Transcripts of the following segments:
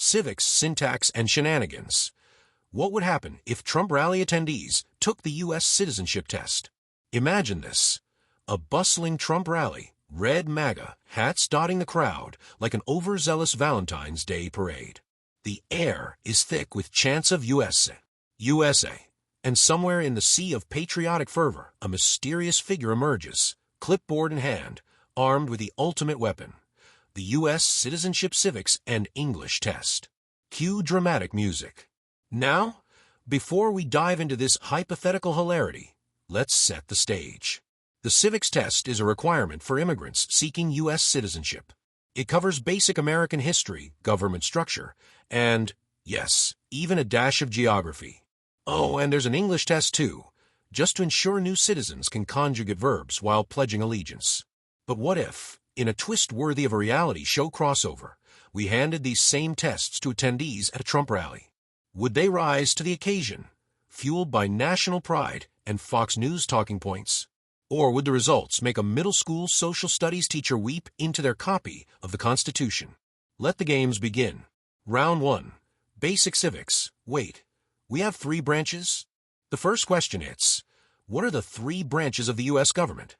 Civics, Syntax, and Shenanigans. What would happen if Trump rally attendees took the U.S. citizenship test? Imagine this. A bustling Trump rally, red MAGA, hats dotting the crowd like an overzealous Valentine's Day parade. The air is thick with chants of USA, USA, and somewhere in the sea of patriotic fervor, a mysterious figure emerges, clipboard in hand, armed with the ultimate weapon, the U.S. Citizenship, Civics, and English test. Cue dramatic music. Now, before we dive into this hypothetical hilarity, let's set the stage. The Civics test is a requirement for immigrants seeking U.S. citizenship. It covers basic American history, government structure, and, yes, even a dash of geography. Oh, and there's an English test too, just to ensure new citizens can conjugate verbs while pledging allegiance. But what if, in a twist worthy of a reality show crossover, we handed these same tests to attendees at a Trump rally? Would they rise to the occasion, fueled by national pride and Fox News talking points? Or would the results make a middle school social studies teacher weep into their copy of the Constitution? Let the games begin. Round 1. Basic Civics. Wait, we have 3 branches? The first question is, what are the 3 branches of the U.S. government?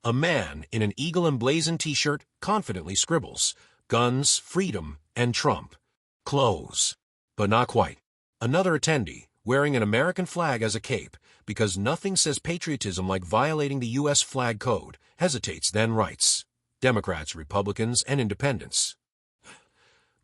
A man in an eagle emblazoned t-shirt confidently scribbles, guns, freedom, and Trump. Close. But not quite. Another attendee, wearing an American flag as a cape, because nothing says patriotism like violating the U.S. flag code, hesitates, then writes, Democrats, Republicans, and Independents.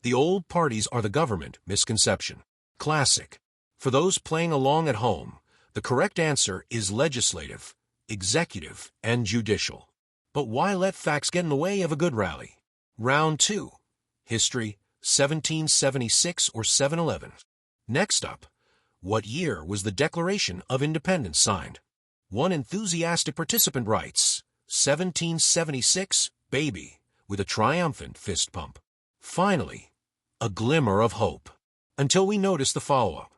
The old parties are the government misconception. Classic. For those playing along at home, the correct answer is legislative, executive, and judicial. But why let facts get in the way of a good rally? Round 2. History, 1776 or 7-11. Next up, what year was the Declaration of Independence signed? One enthusiastic participant writes, 1776, baby, with a triumphant fist pump. Finally, a glimmer of hope. Until we notice the follow-up.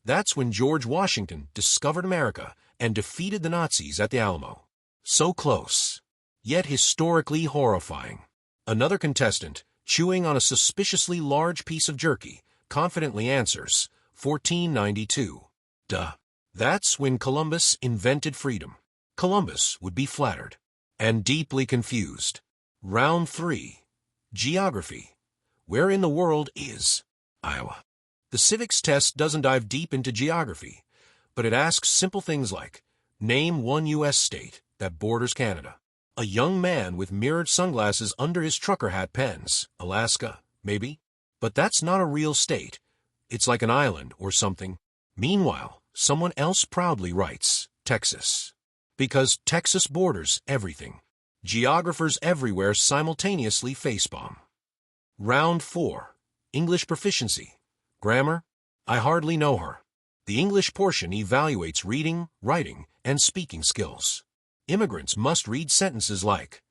That's when George Washington discovered America and defeated the Nazis at the Alamo. So close, yet historically horrifying. Another contestant, chewing on a suspiciously large piece of jerky, confidently answers, 1492. Duh. That's when Columbus invented freedom. Columbus would be flattered and deeply confused. Round 3. Geography. Where in the world is Iowa? The civics test doesn't dive deep into geography, but it asks simple things like, name one U.S. state that borders Canada. A young man with mirrored sunglasses under his trucker hat pens, Alaska, maybe? But that's not a real state. It's like an island or something. Meanwhile, someone else proudly writes, Texas. Because Texas borders everything. Geographers everywhere simultaneously facepalm. Round 4. English proficiency. Grammar? I hardly know her. The English portion evaluates reading, writing, and speaking skills. Immigrants must read sentences like,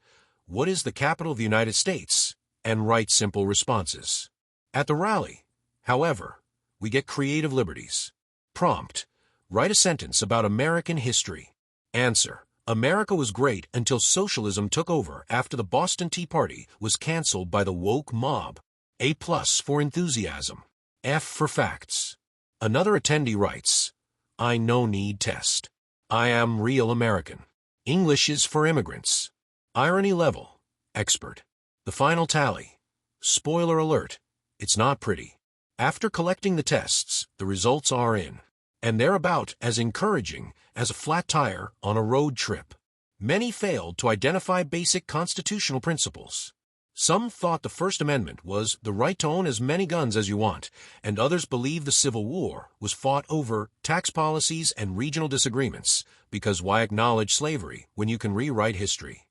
what is the capital of the United States? And write simple responses. At the rally, however, we get creative liberties. Prompt, write a sentence about American history. Answer, America was great until socialism took over after the Boston Tea Party was canceled by the woke mob. A+ for enthusiasm. F for facts. Another attendee writes, I no need test. I am real American. English is for immigrants. Irony level, expert. The final tally. Spoiler alert, it's not pretty. After collecting the tests, the results are in. And they're about as encouraging as a flat tire on a road trip. Many failed to identify basic constitutional principles. Some thought the First Amendment was the right to own as many guns as you want, and others believed the Civil War was fought over tax policies and regional disagreements, because why acknowledge slavery when you can rewrite history?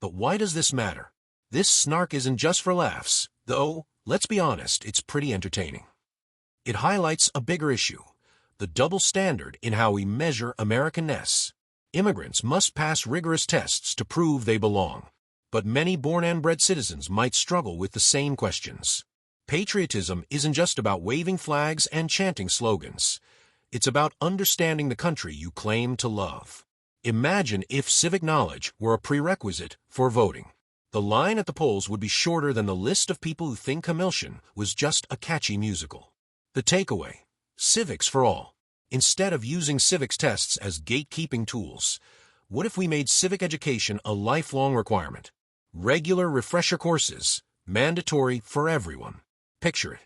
But why does this matter? This snark isn't just for laughs, though, let's be honest, it's pretty entertaining. It highlights a bigger issue, the double standard in how we measure Americanness. Immigrants must pass rigorous tests to prove they belong. But many born and bred citizens might struggle with the same questions. Patriotism isn't just about waving flags and chanting slogans. It's about understanding the country you claim to love. Imagine if civic knowledge were a prerequisite for voting. The line at the polls would be shorter than the list of people who think Kamilshan was just a catchy musical. The takeaway: civics for all. Instead of using civics tests as gatekeeping tools, what if we made civic education a lifelong requirement? Regular refresher courses, mandatory for everyone. Picture it: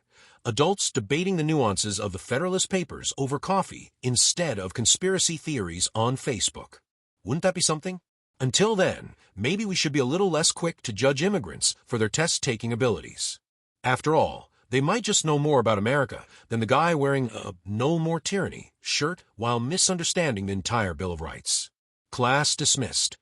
adults debating the nuances of the Federalist Papers over coffee instead of conspiracy theories on Facebook. Wouldn't that be something? Until then, maybe we should be a little less quick to judge immigrants for their test-taking abilities. After all, they might just know more about America than the guy wearing a "No More Tyranny" shirt while misunderstanding the entire Bill of Rights. Class dismissed.